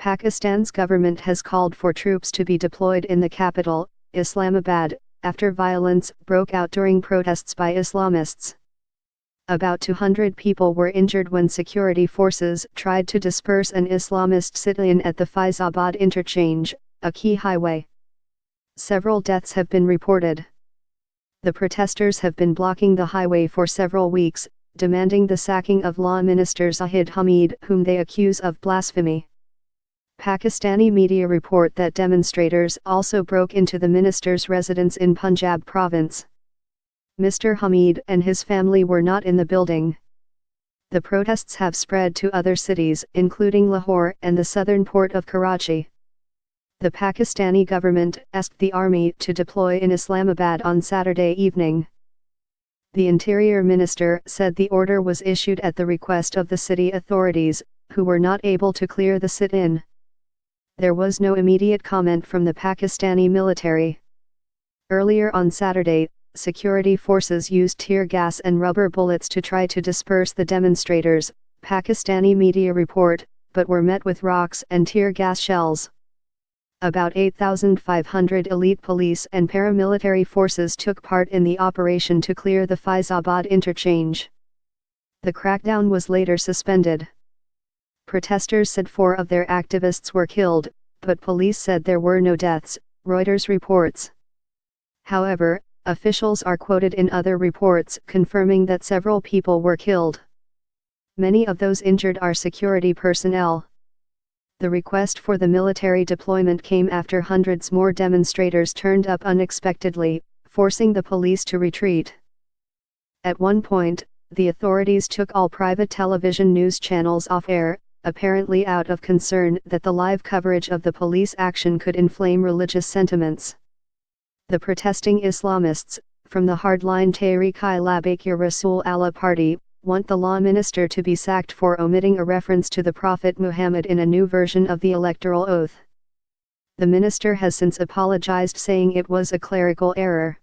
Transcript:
Pakistan's government has called for troops to be deployed in the capital, Islamabad, after violence broke out during protests by Islamists. About 200 people were injured when security forces tried to disperse an Islamist sit-in at the Faizabad interchange, a key highway. Several deaths have been reported. The protesters have been blocking the highway for several weeks, demanding the sacking of Law Minister Zahid Hamid, whom they accuse of blasphemy. Pakistani media report that demonstrators also broke into the minister's residence in Punjab province. Mr. Hamid and his family were not in the building. The protests have spread to other cities, including Lahore and the southern port of Karachi. The Pakistani government asked the army to deploy in Islamabad on Saturday evening. The Interior Minister said the order was issued at the request of the city authorities, who were not able to clear the sit-in. There was no immediate comment from the Pakistani military. Earlier on Saturday, security forces used tear gas and rubber bullets to try to disperse the demonstrators, Pakistani media report, but were met with rocks and tear gas shells. About 8,500 elite police and paramilitary forces took part in the operation to clear the Faizabad interchange. The crackdown was later suspended. Protesters said 4 of their activists were killed, but police said there were no deaths, Reuters reports. However, officials are quoted in other reports confirming that several people were killed. Many of those injured are security personnel. The request for the military deployment came after hundreds more demonstrators turned up unexpectedly, forcing the police to retreat. At one point, the authorities took all private television news channels off air, apparently out of concern that the live coverage of the police action could inflame religious sentiments. The protesting Islamists, from the hardline Tehreek-i-Labbaik ya Rasool Allah party, want the law minister to be sacked for omitting a reference to the Prophet Muhammad in a new version of the electoral oath. The minister has since apologized, saying it was a clerical error.